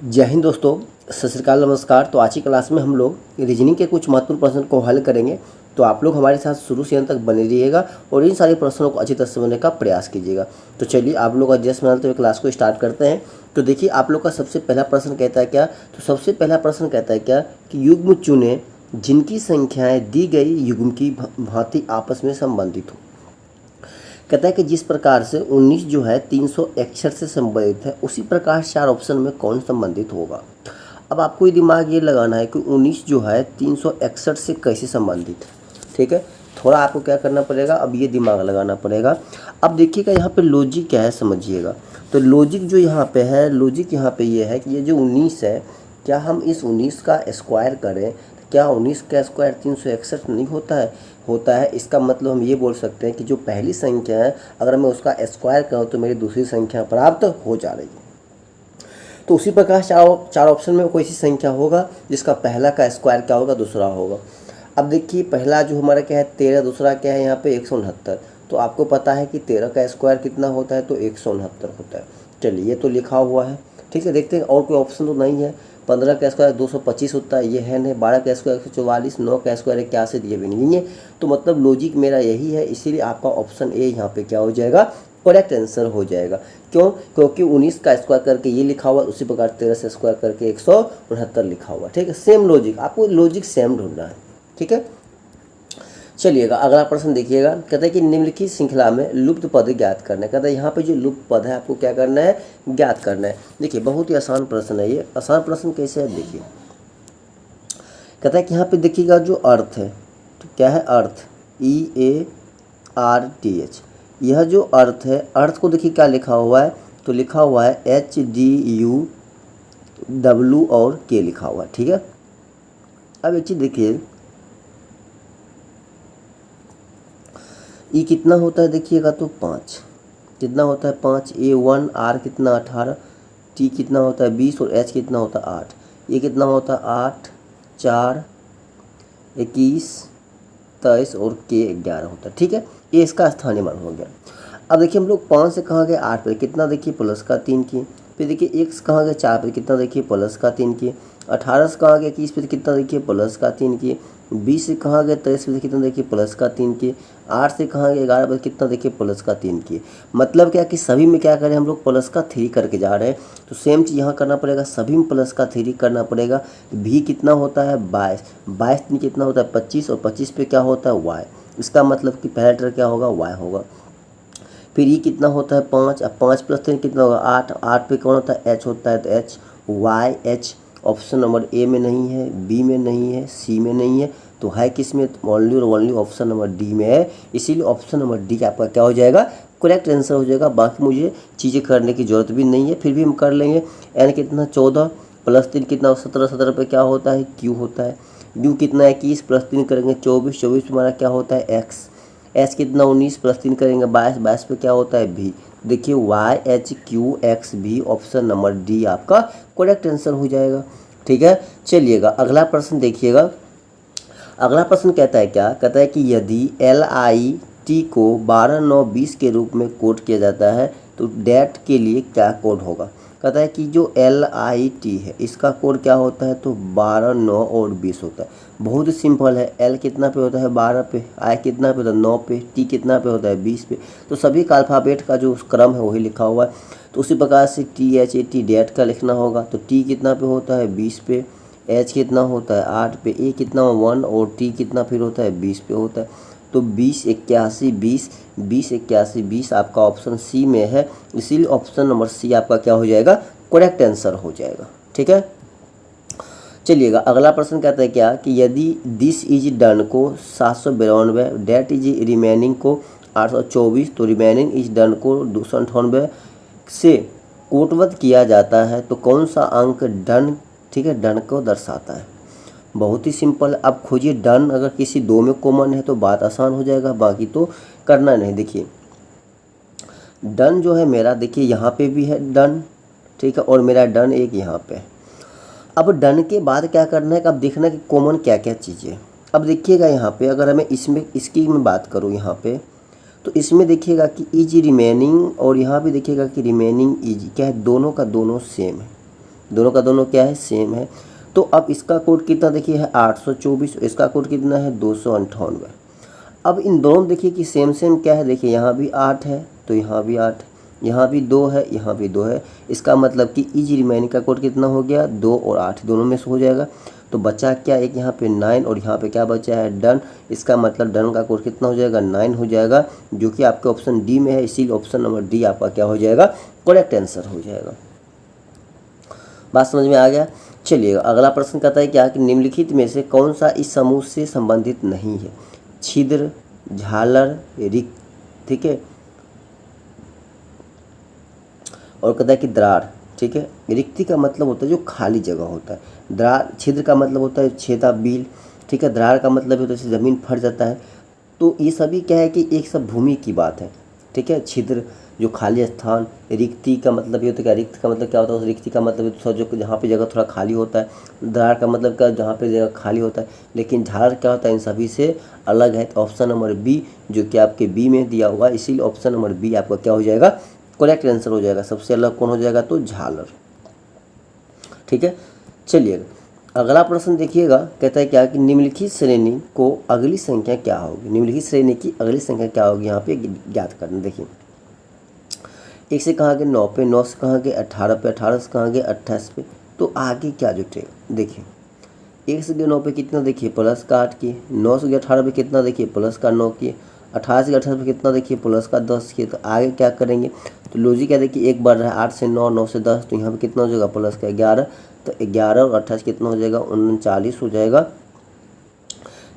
जय हिंद दोस्तों, सत श्री अकाल, नमस्कार। तो आज की क्लास में हम लोग रीजनिंग के कुछ महत्वपूर्ण प्रश्न को हल करेंगे। तो आप लोग हमारे साथ शुरू से अंत तक बने रहिएगा और इन सारे प्रश्नों को अच्छी तरह से समझने का प्रयास कीजिएगा। तो चलिए आप लोग एडजस्ट बनाते हुए क्लास को स्टार्ट करते हैं। तो देखिए आप लोग का सबसे पहला प्रश्न कहता है क्या, तो सबसे पहला प्रश्न कहता है क्या कि युग्म चुने जिनकी संख्याएँ दी गई युग्म की भांति आपस में संबंधित हो। कहता है कि जिस प्रकार से 19 जो है 361 से संबंधित है, उसी प्रकार 4 ऑप्शन में कौन संबंधित होगा। अब आपको ये दिमाग ये लगाना है कि 19 जो है 361 से कैसे संबंधित है। ठीक है, थोड़ा आपको क्या करना पड़ेगा, अब ये दिमाग लगाना पड़ेगा। अब देखिएगा यहाँ पे लॉजिक क्या है, समझिएगा। तो लॉजिक जो यहाँ पे है, लॉजिक यहाँ पे ये है कि ये जो 19 है, क्या हम इस 19 का स्क्वायर करें, क्या 19 का स्क्वायर 361 नहीं होता है। इसका मतलब हम ये बोल सकते हैं कि जो पहली संख्या है, अगर मैं उसका स्क्वायर करूँ तो मेरी दूसरी संख्या प्राप्त हो जा रही है। तो उसी प्रकार चार ऑप्शन में कोई सी संख्या होगा जिसका पहला का स्क्वायर क्या होगा, दूसरा होगा। अब देखिए पहला जो हमारा क्या है 13, दूसरा क्या है यहाँ पे 169। तो आपको पता है कि 13 का स्क्वायर कितना होता है, तो 169 होता है। चलिए ये तो लिखा हुआ है, ठीक है। देखते हैं और कोई ऑप्शन तो नहीं है। 15 का स्क्वायर 225 होता है, ये है नहीं। 12 का स्क्वायर 144, 9 का स्क्वायर 81, ये भी नहीं है। तो मतलब लॉजिक मेरा यही है, इसीलिए आपका ऑप्शन ए यहाँ पे क्या हो जाएगा, करेक्ट आंसर हो जाएगा। क्यों? क्योंकि 19 का स्क्वायर करके ये लिखा हुआ, उसी प्रकार 13 से स्क्वायर करके 169 लिखा हुआ। ठीक है, सेम लॉजिक, आपको लॉजिक सेम ढूंढना है। ठीक है, चलिएगा अगला प्रश्न देखिएगा। कहता है कि निम्नलिखित श्रृंखला में लुप्त पद ज्ञात करना है। कहता है यहाँ पे जो लुप्त पद है आपको क्या करना है, ज्ञात करना है। देखिए बहुत ही आसान प्रश्न है ये। आसान प्रश्न कैसे है, देखिए कहता है कि यहाँ पे देखिएगा जो अर्थ है, तो क्या है अर्थ, EARTH। यह जो अर्थ है, अर्थ को देखिए क्या लिखा हुआ है, तो लिखा हुआ है HDUW और K लिखा हुआ है। ठीक है, अब एक चीज़ देखिए, ई कितना होता है देखिएगा, तो 5 कितना होता है 5, A1 R कितना 18, T कितना होता है 20 और H कितना होता है 8। ये कितना होता है 8, 4, 21, 23 और K 11 होता है। ठीक है, ये इसका स्थानीय मान हो गया। अब देखिए हम लोग 5 से कहाँ गए 8 पे, कितना देखिए प्लस का 3 की। फिर देखिए 1 से कहाँ गए 4 पे, कितना देखिए प्लस का 3 की। 18 से कहाँ गए 21 पे, कितना देखिए प्लस का 3 की। 20 से कहाँ गए 23 पे, कितना देखिए प्लस का 3 की। 8 से कहाँ गए 11 पे, कितना देखिए प्लस का 3 की। मतलब क्या कि सभी में क्या करें हम लोग प्लस का 3 करके जा रहे हैं। तो सेम चीज़ यहाँ करना पड़ेगा, सभी में प्लस का 3 करना पड़ेगा। भी कितना होता है 22, 22 में कितना होता है 25 और 25 पे क्या होता है y। इसका मतलब कि पहला लेटर क्या होगा, y होगा। फिर ये कितना होता है 5, अब 5 + 3 कितना होगा 8, 8 पे कौन होता है h होता है, तो h YH option number A में नहीं है, बी में नहीं है, सी में नहीं है, तो है किस में, ओनली और ओनली ऑप्शन नंबर डी में है। इसीलिए ऑप्शन नंबर डी आपका क्या हो जाएगा, करेक्ट आंसर हो जाएगा। बाकी मुझे चीज़ें करने की ज़रूरत भी नहीं है, फिर भी हम कर लेंगे। एन कितना 14 + 3 कितना 17, 17 पे क्या होता है क्यू होता है। यू कितना 21 + 3 करेंगे 24, 24 हमारा क्या होता है एक्स। एच कितना 19 + 3 करेंगे 22, 22 पे क्या होता है भी। देखिए YHQXV ऑप्शन नंबर डी आपका करेक्ट आंसर हो जाएगा। ठीक है, चलिएगा अगला प्रश्न देखिएगा। अगला प्रश्न कहता है क्या, कहता है कि यदि LIT को 12, 9, 20 के रूप में कोड किया जाता है तो डेट के लिए क्या कोड होगा। कहता है कि जो LIT है इसका कोड क्या होता है, तो 12, 9 और 20 होता है। बहुत ही सिंपल है। L कितना पे होता है 12 पे, I कितना पे होता है 9 पे, T कितना पे होता है 20 पे। तो सभी का अल्फ़ाबेट का जो क्रम है वही लिखा हुआ है। तो उसी प्रकार से THAT डेट का लिखना होगा, तो T कितना पे होता है 20 पे, H कितना होता है 8 पे, A कितना 1 और T कितना फिर होता है 20 पे होता है। तो 20, 81, 20, 20, 81, 20 आपका ऑप्शन सी में है। इसीलिए ऑप्शन नंबर सी आपका क्या हो जाएगा, करेक्ट आंसर हो जाएगा। ठीक है, चलिएगा अगला प्रश्न कहता है क्या कि यदि दिस इज डन को 792, डेट इज रिमेनिंग को 824, तो रिमेनिंग इज डन को 298 से कोटवत किया जाता है, तो कौन सा अंक डन, ठीक है, डन को दर्शाता है। बहुत ही सिंपल। अब खोजिए डन, अगर किसी दो में कॉमन है तो बात आसान हो जाएगा, बाकी तो करना नहीं। देखिए डन जो है मेरा, देखिए यहाँ पे भी है डन, ठीक है, और मेरा डन एक यहाँ पे है। अब डन के बाद क्या करना है, अब देखना कि कॉमन क्या क्या चीज़ें। अब देखिएगा यहाँ पे अगर हमें इसमें इसकी मैं बात करूँ यहाँ पे, तो इसमें देखिएगा कि इज रिमेनिंग, और यहाँ भी देखिएगा कि रिमेनिंग इज क्या है, दोनों का दोनों सेम है। दोनों का दोनों क्या है, सेम है। तो अब इसका कोड कितना देखिए है 824, इसका कोड कितना है 298। अब इन दोनों देखिए कि सेम सेम क्या है, देखिए यहाँ भी 8 है तो यहाँ भी 8, यहाँ भी 2 है, यहाँ भी 2 है। इसका मतलब कि इजी रिमाइनिंग का कोड कितना हो गया, 2 और 8 दोनों में से हो जाएगा। तो बचा क्या, एक यहाँ पे 9 और यहाँ पे क्या बचा है, डन। इसका मतलब डन का कोड कितना हो जाएगा, 9 हो जाएगा, जो कि आपके ऑप्शन डी में है, इसीलिए ऑप्शन नंबर डी आपका क्या हो जाएगा, करेक्ट आंसर हो जाएगा। बात समझ में आ गया। चलिएगा अगला प्रश्न कहता है क्या कि निम्नलिखित में से कौन सा इस समूह से संबंधित नहीं है, छिद्र, झालर, रिक्त, ठीक है, और कहता है कि दरार, ठीक है। रिक्ति का मतलब होता है जो खाली जगह होता है, दरार, छिद्र का मतलब होता है छेदा, बिल, ठीक है। दरार का मतलब होता है ज़मीन फट जाता है। तो ये सभी क्या है कि एक सब भूमि की बात है, ठीक है। छिद्र जो खाली स्थान, रिक्ति का मतलब ये होता है क्या, रिक्त का मतलब क्या होता है, उस रिक्ति का मतलब जो जहाँ पे जगह थोड़ा खाली होता है। दरार का मतलब क्या, जहाँ पे जगह खाली होता है। लेकिन झालर क्या होता है, इन सभी से अलग है। तो ऑप्शन नंबर बी जो कि आपके बी में दिया हुआ है, इसीलिए ऑप्शन नंबर बी आपका क्या हो जाएगा, करेक्ट आंसर हो जाएगा। सबसे अलग कौन हो जाएगा, तो झालर, ठीक है। चलिएगा अगला प्रश्न देखिएगा, कहता है क्या कि निम्नलिखित श्रेणी को अगली संख्या क्या होगी, निम्नलिखित श्रेणी की अगली संख्या क्या होगी, यहाँ पे ज्ञात करना। देखिए 1 से कहाँ गए 9 पे, 9 से कहाँ गए 18 पे, 18 से कहाँ गए 28 पे। तो आगे क्या जुटेगा, देखिए 1 से गए 9 पे कितना, देखिए प्लस का 8 किए, 9 से गए 18 पे कितना, देखिए प्लस का 9 किए, 18 से 18 पे कितना, देखिए प्लस का 10 किए। तो आगे क्या करेंगे, तो लॉजिक है देखिए एक बढ़ रहा है 8 से 9, 9 से 10, तो यहाँ पे कितना हो जाएगा, प्लस का 11। तो 11 और 28 कितना हो जाएगा, 39 हो जाएगा,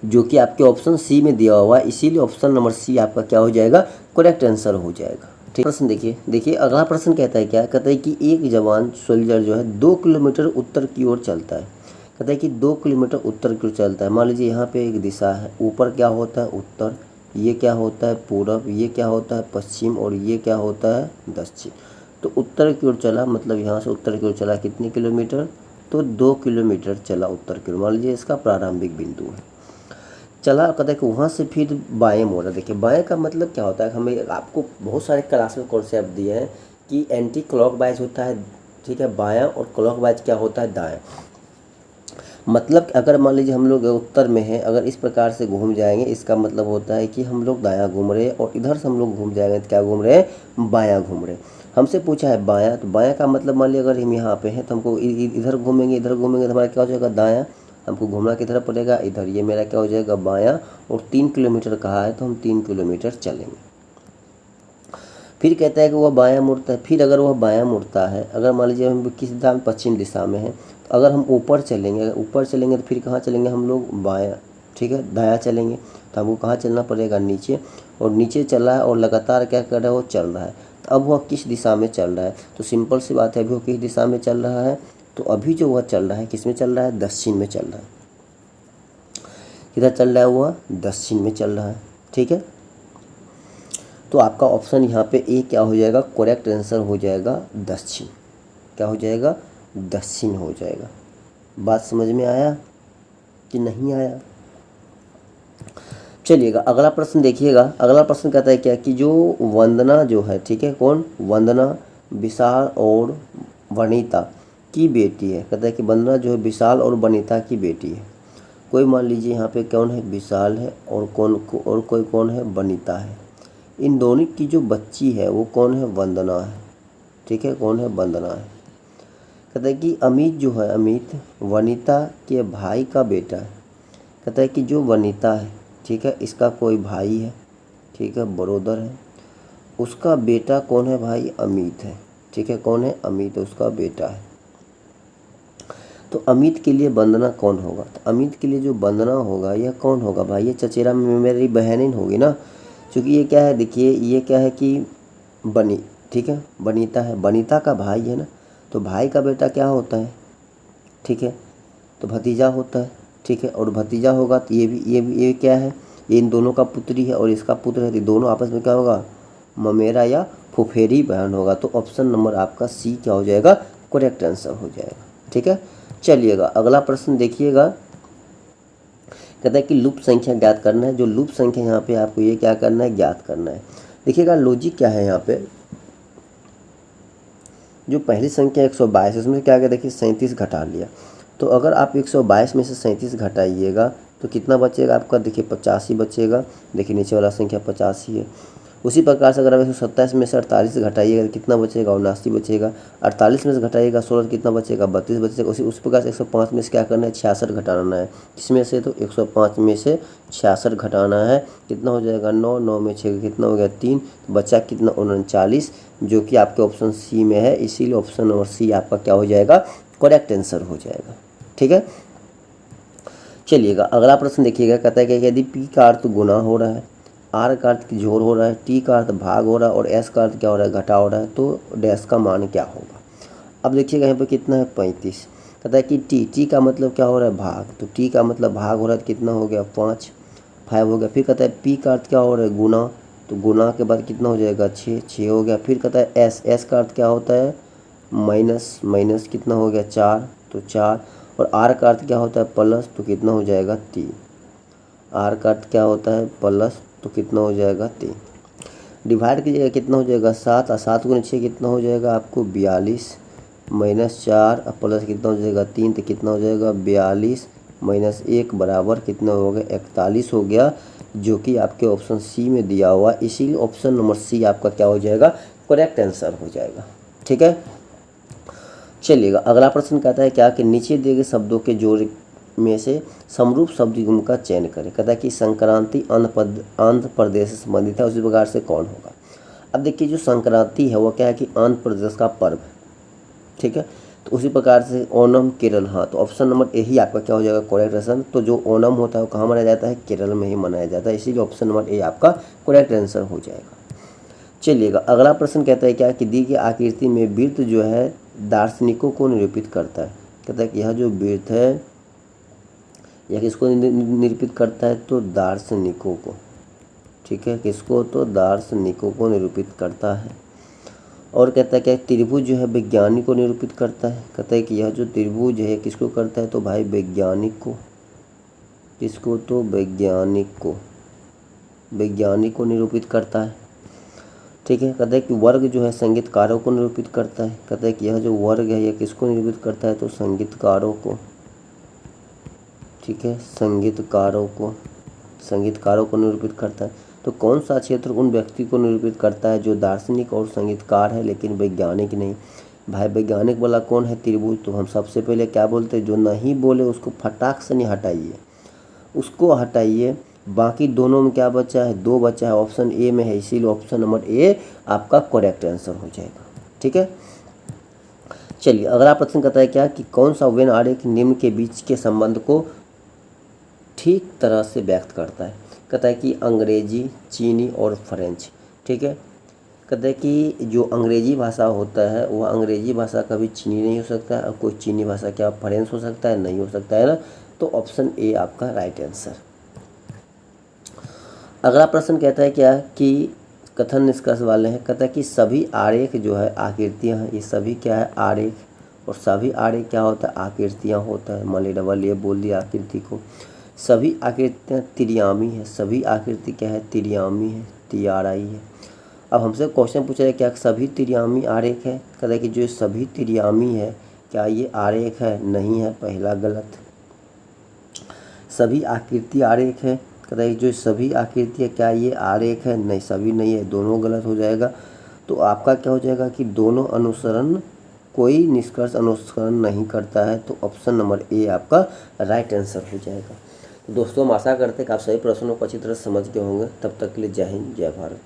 जो कि आपके ऑप्शन सी में दिया हुआ है, इसीलिए ऑप्शन नंबर सी आपका क्या हो जाएगा, करेक्ट आंसर हो जाएगा। ठीक, प्रश्न देखिए अगला प्रश्न कहता है क्या, कहता है कि एक जवान सोल्जर जो है 2 किलोमीटर उत्तर की ओर चलता है। कहता है कि 2 किलोमीटर उत्तर की ओर चलता है। मान लीजिए यहाँ पे एक दिशा है, ऊपर क्या होता है उत्तर, ये क्या होता है पूरब, ये क्या होता है पश्चिम, और ये क्या होता है दक्षिण। तो उत्तर की ओर चला, मतलब यहाँ से उत्तर की ओर चला कितने किलोमीटर, तो 2 किलोमीटर चला उत्तर की ओर। मान लीजिए इसका प्रारंभिक बिंदु है, चला। कहता है कि वहाँ से फिर बाएं मोड़ा। देखिए बाएं का मतलब क्या होता है, हमें आपको बहुत सारे क्लास में कॉन्सेप्ट दिए हैं कि एंटी क्लॉकवाइज होता है, ठीक है, बायां, और क्लॉकवाइज क्या होता है, दाएं। मतलब अगर मान लीजिए हम लोग उत्तर में हैं, अगर इस प्रकार से घूम जाएंगे, इसका मतलब होता है कि हम लोग दायां घूम रहे हैं, और इधर से हम लोग घूम जाएंगे तो क्या घूम रहे हैं, बायां घूम रहे हैं। हमसे पूछा है बायां, तो बायां का मतलब मान लीजिए अगर हम यहाँ पे हैं तो हमको इधर घूमेंगे, इधर घूमेंगे तो हमारा क्या हो जाएगा, दायां। हमको घूमना किधर पड़ेगा, इधर, ये मेरा क्या हो जाएगा, बायां। और 3 किलोमीटर कहा है तो हम 3 किलोमीटर चलेंगे। फिर कहता है कि वह बायां मुड़ता है। फिर अगर वह बायां मुड़ता है, अगर मान लीजिए हम किस दिशा में, पश्चिम दिशा में है, तो अगर हम ऊपर चलेंगे, तो फिर कहाँ चलेंगे हम लोग, बायां, ठीक है, दायां चलेंगे। तो हमको कहाँ चलना पड़ेगा, नीचे। और नीचे चल रहा है और लगातार क्या कर रहा है, वो चल रहा है। तो अब वह किस दिशा में चल रहा है, तो सिंपल सी बात है, अभी वो किस दिशा में चल रहा है, तो अभी जो वह चल रहा है किस में चल रहा है, दक्षिण में चल रहा है। किधर चल रहा है, वह दक्षिण में चल रहा है, ठीक है। तो आपका ऑप्शन यहाँ पे ए क्या हो जाएगा, करेक्ट आंसर हो जाएगा दक्षिण। क्या हो जाएगा, दक्षिण हो जाएगा। बात समझ में आया कि नहीं आया। चलिएगा अगला प्रश्न देखिएगा। अगला प्रश्न कहता है क्या कि जो वंदना जो है, ठीक है, कौन, वंदना विशाल और वनिता की बेटी है। कहता है कि वंदना जो है विशाल और वनिता की बेटी है। कोई मान लीजिए यहाँ पे कौन है, विशाल है, और कोई कौन है, वनिता है। इन दोनों की जो बच्ची है वो कौन है, वंदना है, ठीक है, कौन है, वंदना है। कहता है कि अमित जो है, अमित वनिता के भाई का बेटा है। कहता है कि जो वनिता है, ठीक है, इसका कोई भाई है, ठीक है, ब्रदर है, उसका बेटा कौन है भाई, अमित है, ठीक है, कौन है, अमित उसका बेटा है। तो अमित के लिए वंदना कौन होगा, तो अमित के लिए जो वंदना होगा यह कौन होगा भाई, ये चचेरा में मेरी बहन होगी ना, क्योंकि ये क्या है, देखिए ये क्या है कि बनी, ठीक है, वनिता है, वनिता का भाई है ना, तो भाई का बेटा क्या होता है, ठीक है, तो भतीजा होता है, ठीक है। और भतीजा होगा तो ये क्या है, ये इन दोनों का पुत्री है और इसका पुत्र है, तो दोनों आपस में क्या होगा, ममेरा या फुफेरी बहन होगा। तो ऑप्शन नंबर आपका सी क्या हो जाएगा, करेक्ट आंसर हो जाएगा, ठीक है। चलिएगा अगला प्रश्न देखिएगा। कहता है कि लूप संख्या ज्ञात करना है। जो लूप संख्या यहाँ पे आपको ये क्या करना है, ज्ञात करना है। देखिएगा लॉजिक क्या है यहाँ पे, जो पहली संख्या 122 उसमें क्या क्या देखिए 37 घटा लिया, तो अगर आप 122 में से 37 घटाइएगा तो कितना बचेगा आपका, देखिए 85 बचेगा। देखिए नीचे वाला संख्या 85 है। उसी प्रकार से अगर आप 127 में से 48 घटाइएगा तो कितना बचेगा, 79 बचेगा। 48 में से घटाइएगा 16 कितना बचेगा, 32 बचेगा। उस प्रकार से 105 में से क्या करना है, 66 घटाना है। इसमें से तो 105 में से 66 घटाना है, कितना हो जाएगा 9, 9 में 6 कितना हो गया 3, बचा कितना 39, जो कि आपके ऑप्शन सी में है। इसीलिए ऑप्शन नंबर सी आपका क्या हो जाएगा, करेक्ट आंसर हो जाएगा। ठीक है, चलिएगा अगला प्रश्न देखिएगा। कहता है कि यदि पी का अर्थ गुना हो रहा है, आर का अर्थ जोड़ हो रहा है, टी का अर्थ भाग हो रहा है और एस का अर्थ क्या हो रहा है, घटा हो रहा है, तो डैश का मान क्या होगा। अब देखिएगा यहाँ पे कितना है 35। कहता है कि टी का मतलब क्या हो रहा है, भाग, तो टी का मतलब भाग हो रहा है, कितना हो गया 5 हो गया। फिर कहता है पी का अर्थ क्या हो रहा है, गुना, तो गुना के बाद कितना हो जाएगा 6 हो गया। फिर कहता है एस का अर्थ क्या होता है, माइनस कितना हो गया 4, तो 4। और आर का अर्थ क्या होता है, प्लस, तो कितना हो जाएगा 3। आर का अर्थ क्या होता है, प्लस, तो कितना हो जाएगा 3। डिवाइड कीजिएगा कितना हो जाएगा 7, और 7 गुना 6 कितना हो जाएगा आपको 42, -4 और प्लस कितना हो जाएगा 3, तो कितना हो जाएगा 42 -1 बराबर कितना हो गया 41 हो गया, जो कि आपके ऑप्शन सी में दिया हुआ। इसीलिए ऑप्शन नंबर सी आपका क्या हो जाएगा, करेक्ट आंसर हो जाएगा। ठीक है, चलिएगा अगला प्रश्न कहता है क्या कि नीचे दिए गए शब्दों के जोड़ में से समरूप शब्द युग्म का चयन करें। कहता है कि संक्रांति आंध्र प्रदेश से संबंधित है, उसी प्रकार से कौन होगा। अब देखिए जो संक्रांति है वो क्या है कि आंध्र प्रदेश का पर्व है। ठीक है, तो उसी प्रकार से ओणम केरल, हाँ, तो ऑप्शन नंबर ए ही आपका क्या हो जाएगा, करेक्ट आंसर। तो जो ओणम होता है वो कहाँ मनाया जाता है, केरल में ही मनाया जाता है, इसीलिए ऑप्शन नंबर ए आपका करेक्ट आंसर हो जाएगा। चलिएगा अगला प्रश्न कहता है क्या कि दी गई आकृति में वृत्त जो है दार्शनिकों को निरूपित करता है। कहता है कि यह जो वृत्त है यह किसको निरूपित करता है, तो दार्शनिकों को। ठीक है, किसको, तो दार्शनिकों को निरूपित करता है। और कहता है क्या त्रिभुज जो है वैज्ञानिक को निरूपित करता है। कहता है कि यह जो त्रिभुज है किसको करता है, तो भाई वैज्ञानिक को। किसको, तो वैज्ञानिक को निरूपित करता है। ठीक है, कहता है कि वर्ग जो है संगीतकारों को निरूपित करता है। कहता है कि यह जो वर्ग है यह किसको निरूपित करता है, तो संगीतकारों को। ठीक है, संगीतकारों को निरूपित करता है। तो कौन सा क्षेत्र उन व्यक्ति को निरूपित करता है जो दार्शनिक और संगीतकार है लेकिन वैज्ञानिक नहीं। भाई वैज्ञानिक वाला कौन है, त्रिभुज। तो हम सबसे पहले क्या बोलते हैं, जो नहीं बोले उसको फटाक से नहीं हटाइए, उसको हटाइए। बाकी दोनों में क्या बचा है, 2 बचा है, ऑप्शन ए में है, इसीलिए ऑप्शन नंबर ए आपका करेक्ट आंसर हो जाएगा। ठीक है, चलिए अगला प्रश्न कहता है क्या कि कौन सा वेन आरेख निम्न के बीच के संबंध को ठीक तरह से व्यक्त करता है। कहता है कि अंग्रेजी, चीनी और फ्रेंच। ठीक है, कहता है कि जो अंग्रेजी भाषा होता है वह अंग्रेजी भाषा कभी चीनी नहीं हो सकता है, और कोई चीनी भाषा क्या फ्रेंच हो सकता है, नहीं हो सकता है ना। तो ऑप्शन ए आपका राइट आंसर। अगला प्रश्न कहता है क्या कि कथन निष्कर्ष वाले हैं। कहता है कि सभी आरेख जो है आकृतियाँ हैं, ये सभी क्या है आरेख, और सभी आरेख क्या होता है आकृतियाँ होता है। मान ली डबल ये बोल दिया आकृति को। सभी आकृतियाँ त्रियामी है, सभी आकृति क्या है त्रियामी है, TRI है। अब हमसे क्वेश्चन पूछा है क्या सभी त्रियामी आरेख है। कहता है कि जो सभी त्रियामी है क्या ये आरेख है, नहीं है, पहला गलत। सभी आकृति आरेख है, कहता है जो सभी आकृति है क्या ये आरेख है, नहीं, सभी नहीं है, दोनों गलत हो जाएगा। तो आपका क्या हो जाएगा कि दोनों अनुसरण, कोई निष्कर्ष अनुसरण नहीं करता है, तो ऑप्शन नंबर ए आपका राइट आंसर हो जाएगा। तो दोस्तों हम आशा करते हैं कि आप सभी प्रश्नों को अच्छी तरह समझ गए होंगे। तब तक के लिए जय हिंद, जय भारत।